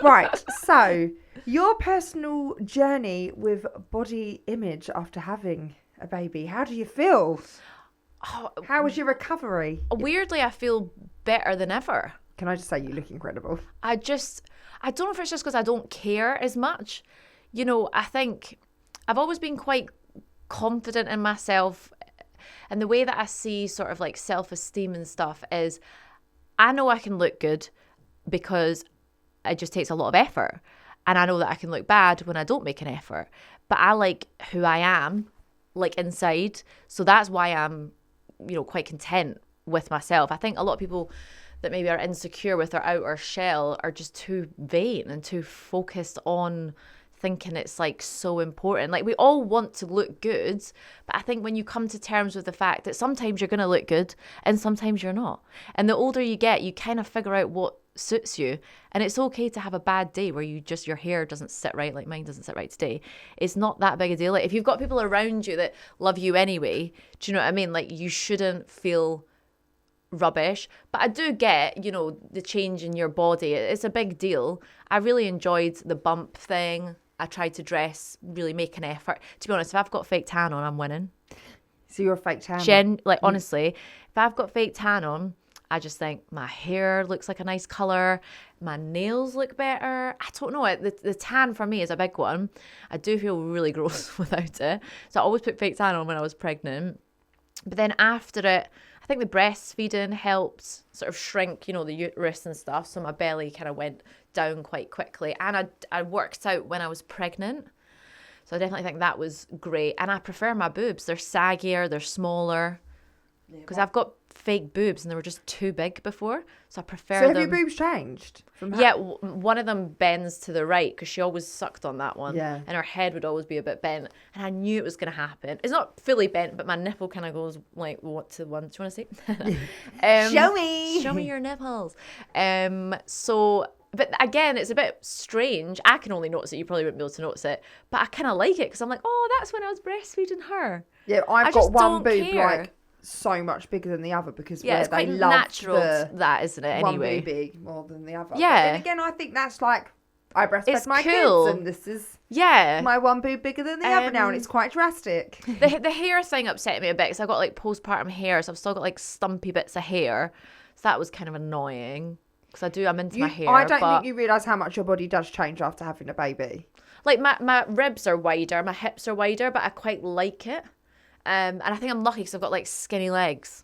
Right, so your personal journey with body image after having a baby. How do you feel? How was your recovery? Weirdly, I feel better than ever. Can I just say you look incredible? I don't know if it's just because I don't care as much. You know, I think I've always been quite confident in myself. And the way that I see sort of like self-esteem and stuff is I know I can look good because it just takes a lot of effort. And I know that I can look bad when I don't make an effort. But I like who I am, like inside. So that's why I'm, you know, quite content with myself. I think a lot of people that maybe are insecure with their outer shell are just too vain and too focused on thinking it's like so important. Like we all want to look good, but I think when you come to terms with the fact that sometimes you're going to look good and sometimes you're not. And the older you get, you kind of figure out what suits you. And it's okay to have a bad day where your hair doesn't sit right, like mine doesn't sit right today. It's not that big a deal. Like if you've got people around you that love you anyway, do you know what I mean? Like you shouldn't feel rubbish. But I do get, you know, the change in your body. It's a big deal. I really enjoyed the bump thing. I tried to dress, really make an effort. To be honest, if I've got fake tan on, I'm winning. So you're a fake tan? Honestly, if I've got fake tan on, I just think my hair looks like a nice colour. My nails look better. I don't know. The tan for me is a big one. I do feel really gross without it. So I always put fake tan on when I was pregnant. But then after it, I think the breastfeeding helped sort of shrink, you know, the uterus and stuff. So my belly kind of went down quite quickly. And I worked out when I was pregnant. So I definitely think that was great. And I prefer my boobs. They're saggier, they're smaller. Because I've got fake boobs and they were just too big before. So I prefer them. So have your boobs changed? Yeah, one of them bends to the right because she always sucked on that one. Yeah. And her head would always be a bit bent. And I knew it was going to happen. It's not fully bent, but my nipple kind of goes like, what to one? Do you want to see? Show me. Show me your nipples. But again, it's a bit strange. I can only notice it. You probably wouldn't be able to notice it. But I kind of like it because I'm like, oh, that's when I was breastfeeding her. Yeah, I've got one boob care. like so much bigger than the other because it's quite natural, that isn't it? Anyway, one boob more than the other. Yeah. But then again, I think that's like I breastfed my cool. kids, and this is yeah my one boob bigger than the other now, and it's quite drastic. The hair thing upset me a bit because I got like postpartum hair, so I've still got like stumpy bits of hair, so that was kind of annoying. Because I'm into my hair. I don't think you realise how much your body does change after having a baby. Like my ribs are wider, my hips are wider, but I quite like it. And I think I'm lucky because I've got like skinny legs,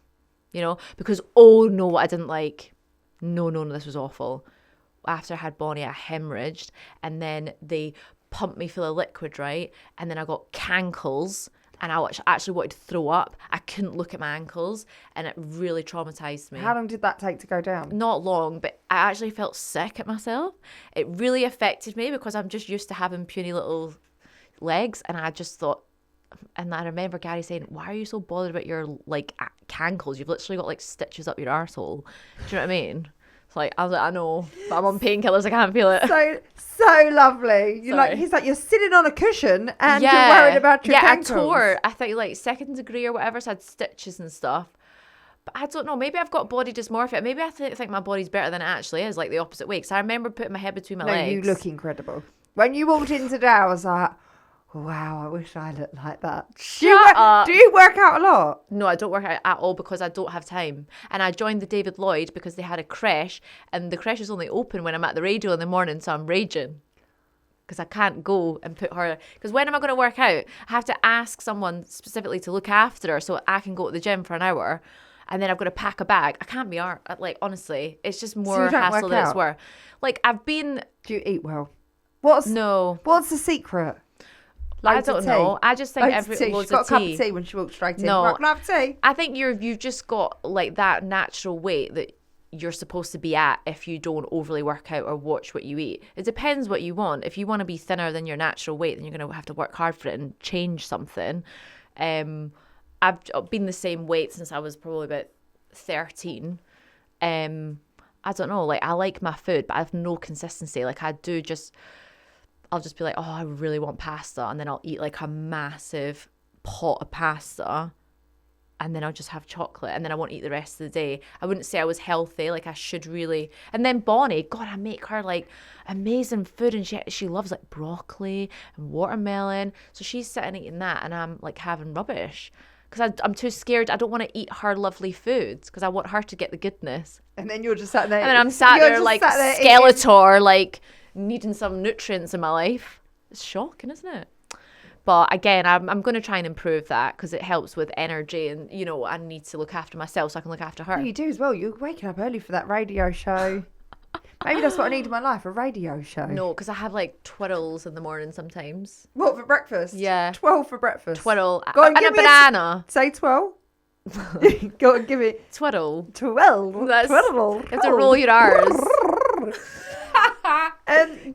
you know, because what I didn't like. No, this was awful. After I had Bonnie, I hemorrhaged and then they pumped me full of liquid, right? And then I got cankles and I actually wanted to throw up. I couldn't look at my ankles and it really traumatized me. How long did that take to go down? Not long, but I actually felt sick at myself. It really affected me because I'm just used to having puny little legs and I just thought, and I remember Gary saying, why are you so bothered about your like cankles? You've literally got like stitches up your arsehole. Do you know what I mean? It's like, I was like, I know, but I'm on painkillers, I can't feel it. So lovely. He's like, you're sitting on a cushion and you're worried about your cankles. I tore, I think like 2nd degree or whatever, so I had stitches and stuff. But I don't know, maybe I've got body dysmorphia. Maybe I think my body's better than it actually is, like the opposite way. Because I remember putting my head between my legs. You look incredible. When you walked in today, I was like, wow, I wish I looked like that. Shut up. Do you work out a lot? No, I don't work out at all because I don't have time. And I joined the David Lloyd because they had a creche and the creche is only open when I'm at the radio in the morning, so I'm raging. Because I can't go and put her... Because when am I going to work out? I have to ask someone specifically to look after her so I can go to the gym for an hour and then I've got to pack a bag. I can't be... Like, honestly, it's just more hassle than it's worth. Like, I've been... Do you eat well? No. What's the secret? I don't know. I just think She's got a cup of tea when she walks straight in. No, Right, can I have tea? I think you've just got like that natural weight that you're supposed to be at if you don't overly work out or watch what you eat. It depends what you want. If you want to be thinner than your natural weight, then you're going to have to work hard for it and change something. I've been the same weight since I was probably about 13. I don't know. Like I like my food, but I have no consistency. Like I'll just be like, oh, I really want pasta. And then I'll eat like a massive pot of pasta. and then I'll just have chocolate, and then I won't eat the rest of the day. I wouldn't say I was healthy, like I should really. And then Bonnie, God, I make her like amazing food, and she loves like broccoli and watermelon. So she's sitting eating that, and I'm like having rubbish because I'm too scared. I don't want to eat her lovely foods because I want her to get the goodness. And then you're just sat there. And then I'm sat there like Skeletor, like needing some nutrients in my life. It's shocking, isn't it? But again, I'm going to try and improve that because it helps with energy, and you know I need to look after myself so I can look after her. Yeah, you do as well. You're waking up early for that radio show. Maybe that's what I need in my life, a radio show. No, because I have like twiddles in the morning sometimes. What, for breakfast? Yeah. 12 for breakfast. Twiddle. Go on, and a banana. Say 12. Go on, give it. Twiddle. 12. That's, Twiddle. You have to roll your R's.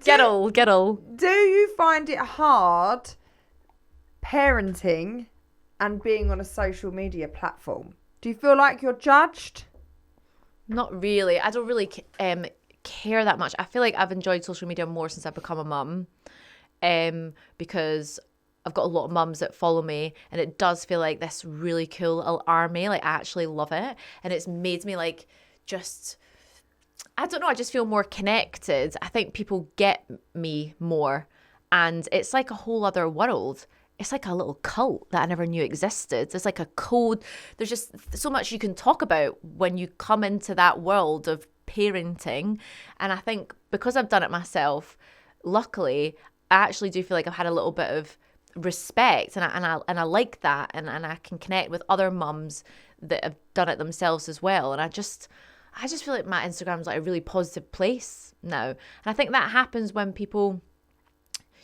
Gettle. Do you find it hard parenting and being on a social media platform? Do you feel like you're judged? Not really. I don't really care that much. I feel like I've enjoyed social media more since I've become a mum, because I've got a lot of mums that follow me, and it does feel like this really cool little army. Like I actually love it, and it's made me like just, I don't know, I just feel more connected. I think people get me more, and it's like a whole other world. It's like a little cult that I never knew existed. It's like a code. There's just so much you can talk about when you come into that world of parenting. And I think because I've done it myself, luckily, I actually do feel like I've had a little bit of respect, and I like that, and I can connect with other mums that have done it themselves as well. And I just feel like my Instagram's like a really positive place now. And I think that happens when people,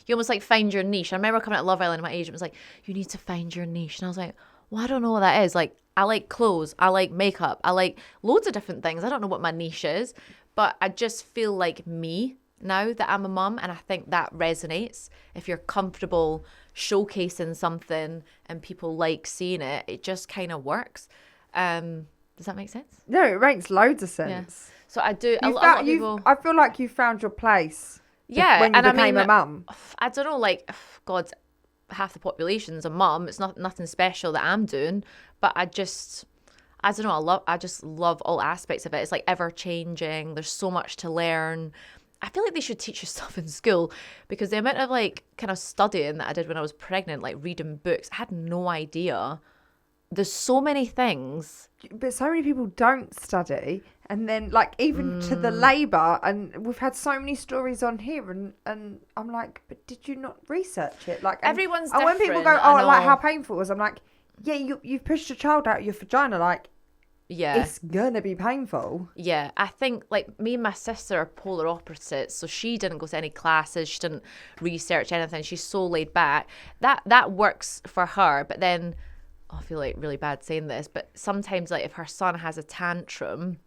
you almost like find your niche. I remember coming at Love Island and my agent was like, you need to find your niche. And I was like, well, I don't know what that is. Like, I like clothes. I like makeup. I like loads of different things. I don't know what my niche is, but I just feel like me now that I'm a mum. And I think that resonates. If you're comfortable showcasing something and people like seeing it, it just kind of works. Does that make sense? No, it makes loads of sense. Yeah. So I do. A lot of people. I feel like you found your place. Yeah, when you became a mum. I don't know, like, God, half the population's a mum. It's nothing special that I'm doing, but I don't know. I just love all aspects of it. It's like ever changing. There's so much to learn. I feel like they should teach you stuff in school, because the amount of like kind of studying that I did when I was pregnant, like reading books, I had no idea. There's so many things. But so many people don't study, and then like even to the labour, and we've had so many stories on here, and I'm like, but did you not research it? Like everyone's different. And when people go, oh, like how painful it was, I'm like, yeah, you've pushed your child out of your vagina, like, yeah, it's gonna be painful. Yeah, I think like me and my sister are polar opposites. So she didn't go to any classes, she didn't research anything. She's so laid back. That works for her, but then. I feel like really bad saying this, but sometimes like if her son has a tantrum,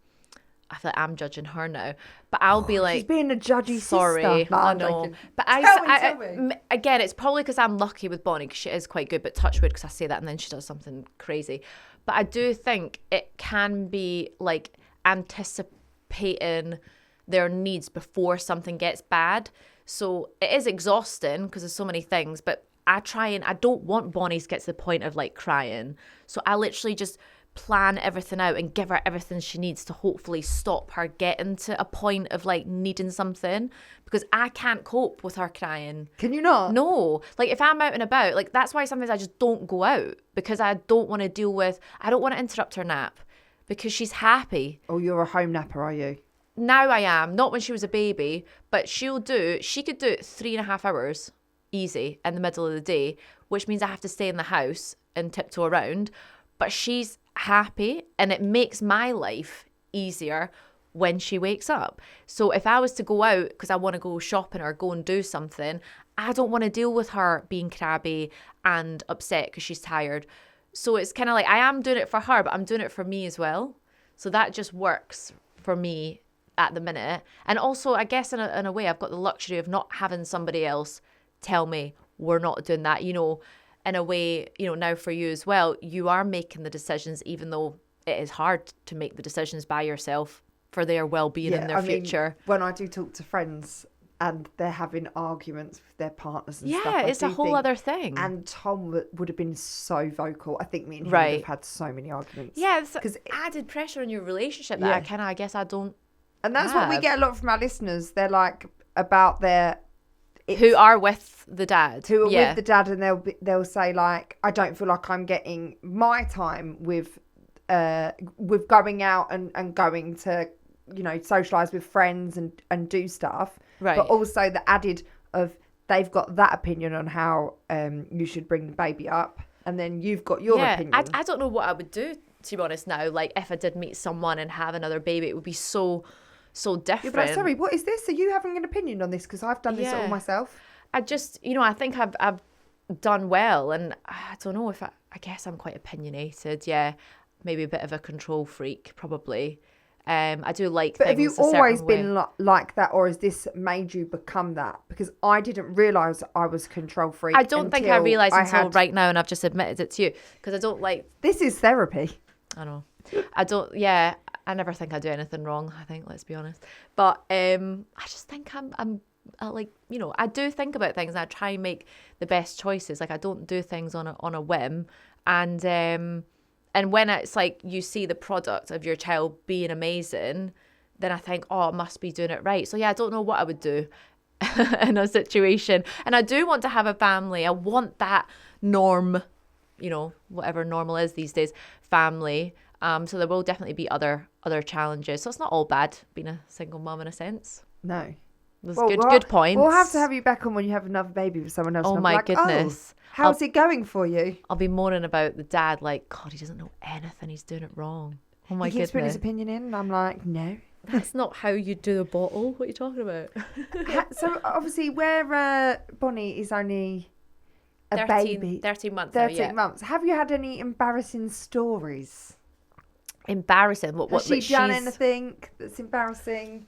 I feel like I'm judging her now, but I'll be like, she's being a judgy sorry, sister. No, I know. But tell me. Again, it's probably because I'm lucky with Bonnie, because she is quite good, but touch wood, because I say that and then she does something crazy. But I do think it can be like anticipating their needs before something gets bad. So it is exhausting because there's so many things, but I don't want Bonnie to get to the point of like crying. So I literally just plan everything out and give her everything she needs to hopefully stop her getting to a point of like needing something, because I can't cope with her crying. Can you not? No. Like if I'm out and about, like that's why sometimes I just don't go out, because I don't want to interrupt her nap because she's happy. Oh, you're a home napper, are you? Now I am. Not when she was a baby, but she could do it 3.5 hours. Easy in the middle of the day, which means I have to stay in the house and tiptoe around, but she's happy, and it makes my life easier when she wakes up. So if I was to go out because I want to go shopping or go and do something, I don't want to deal with her being crabby and upset because she's tired. So it's kind of like I am doing it for her, but I'm doing it for me as well. So that just works for me at the minute. And also, I guess in a way, I've got the luxury of not having somebody else tell me we're not doing that. You know, in a way, you know, now for you as well, you are making the decisions, even though it is hard to make the decisions by yourself for their well-being and their future. When I do talk to friends, and they're having arguments with their partners and stuff. Yeah, it's a whole other thing. And Tom would have been so vocal. I think me and him would have had so many arguments. Yeah, it's added pressure on your relationship that I guess I don't. And that's what we get a lot from our listeners. They're like about who are with the dad. Who are with the dad, and they'll say like, I don't feel like I'm getting my time with going out and going to, you know, socialise with friends and do stuff. Right. But also the added of they've got that opinion on how you should bring the baby up, and then you've got your opinion. I don't know what I would do, to be honest now. Like, if I did meet someone and have another baby, it would be so different. Yeah, but sorry, what is this? Are you having an opinion on this? Because I've done this all myself. I just, you know, I think I've done well, and I don't know if I guess I'm quite opinionated. Yeah, maybe a bit of a control freak, probably. I do like but things. But have you always been like that, or has this made you become that? Because I didn't realise I was control freak. I don't think I realised until right now, and I've just admitted it to you, because I don't like. This is therapy. I know. I don't. Yeah, I never think I do anything wrong. I think, let's be honest. But I just think I'm like, you know, I do think about things and I try and make the best choices. Like, I don't do things on a whim, and when it's like you see the product of your child being amazing, then I think, oh, I must be doing it right. So yeah, I don't know what I would do in a situation. And I do want to have a family. I want that norm, you know, whatever normal is these days, family. So there will definitely be other challenges. So it's not all bad being a single mum in a sense. No. There's good points. We'll have to have you back on when you have another baby with someone else. Oh my goodness. Oh, how's it going for you? I'll be moaning about the dad like, God, he doesn't know anything. He's doing it wrong. Oh my goodness. He keeps putting his opinion in and I'm like, no. That's not how you do a bottle. What are you talking about? So obviously where Bonnie is only a baby. 13 months 13 months. Have you had any embarrassing stories? Embarrassing? What? Has she done anything that's embarrassing?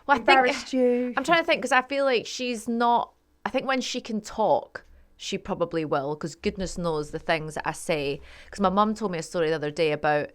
Well, embarrassed you? I'm trying to think, because I feel like she's not. I think when she can talk, she probably will, because goodness knows the things that I say. Because my mum told me a story the other day about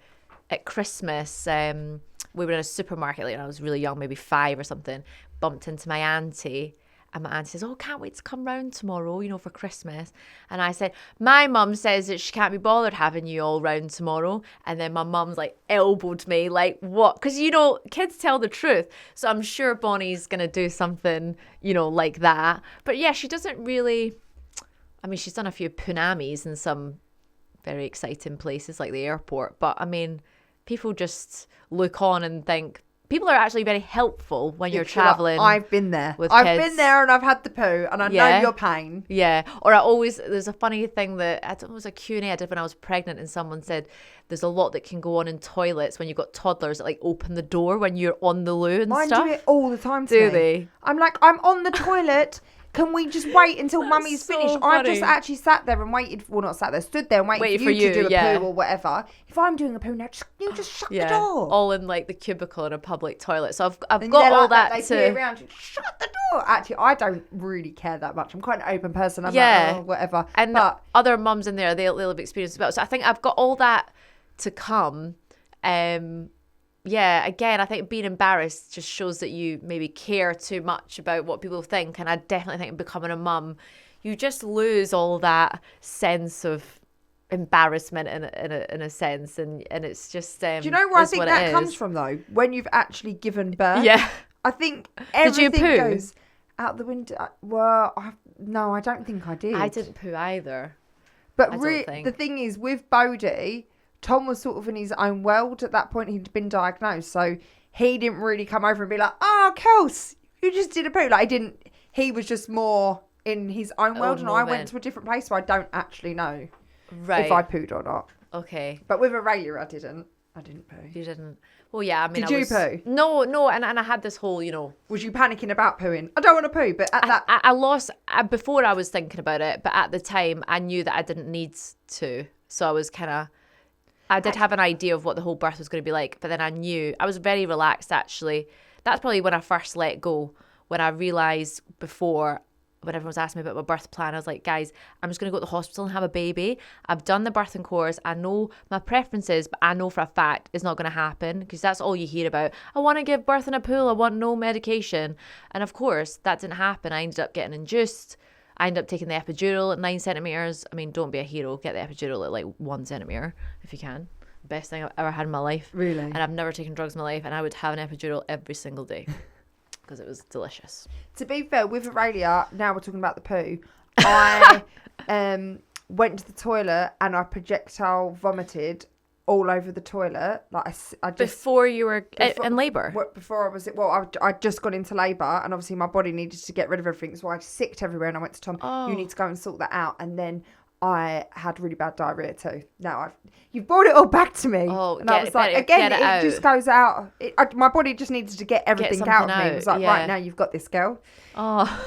at Christmas. We were in a supermarket, like when I was really young, maybe 5 or something. Bumped into my auntie. And my auntie says, oh, can't wait to come round tomorrow, you know, for Christmas. And I said, my mum says that she can't be bothered having you all round tomorrow. And then my mum's like elbowed me, like, what? Because, you know, kids tell the truth. So I'm sure Bonnie's going to do something, you know, like that. But yeah, she doesn't really, I mean, she's done a few punamis in some very exciting places like the airport. But I mean, people just look on and think, people are actually very helpful when you're traveling. I've been there. I've been there and I've had the poo and I know your pain. Yeah. Or there's a funny thing that, I don't know, it was a Q&A I did when I was pregnant, and someone said there's a lot that can go on in toilets when you've got toddlers that like open the door when you're on the loo and stuff. Mine do it all the time to me. Do they? I'm like, I'm on the toilet. Can we just wait until mummy's finished? Funny. I've just actually sat there and waited. Well, not sat there, stood there and waited for you to do a poo or whatever. If I'm doing a poo now, you just shut the door. All in like the cubicle in a public toilet. So I've got all that they pee around you. Shut the door. Actually, I don't really care that much. I'm quite an open person. I'm like, oh, whatever. And other mums in there, they'll have experienced as well. So I think I've got all that to come. Yeah, again, I think being embarrassed just shows that you maybe care too much about what people think. And I definitely think becoming a mum, you just lose all that sense of embarrassment in a sense. And it's just, do you know where I think that comes from, though? When you've actually given birth. Yeah. I think everything goes out the window. Well, no, I don't think I did. I didn't poo either. But the thing is, with Bodhi, Tom was sort of in his own world at that point. He'd been diagnosed, so he didn't really come over and be like, "Oh, Kels, you just did a poo." Like, he was just more in his own world, and I went to a different place, so I don't actually know if I pooed or not. Okay. But with Aurelia, I didn't poo. You didn't? Well, yeah, I mean, Did you poo? No, and I had this whole, you know. Was you panicking about pooing? I don't want to poo, but I lost, before I was thinking about it, but at the time, I knew that I didn't need to, so I was kind of, I did have an idea of what the whole birth was going to be like, but then I knew, I was very relaxed actually. That's probably when I first let go, when I realised before when everyone was asking me about my birth plan, I was like, guys, I'm just going to go to the hospital and have a baby. I've done the birthing course. I know my preferences, but I know for a fact it's not going to happen, because that's all you hear about. I want to give birth in a pool. I want no medication. And of course, that didn't happen. I ended up getting induced. I ended up taking the epidural at 9 centimeters. I mean, don't be a hero. Get the epidural at like 1 centimeter if you can. Best thing I've ever had in my life. Really? And I've never taken drugs in my life. And I would have an epidural every single day. Because it was delicious. To be fair, with Aurelia, now we're talking about the poo, I went to the toilet and I projectile vomited all over the toilet. Like I just before you were in labour? Before I was, I'd just gone into labour, and obviously my body needed to get rid of everything, so I sicked everywhere, and I went to Tom, you need to go and sort that out. And then I had really bad diarrhea too. Now you've brought it all back to me. Oh, and I was like, again, it just goes out. My body just needed to get everything out of me. It was like, right, now you've got this, girl. Oh.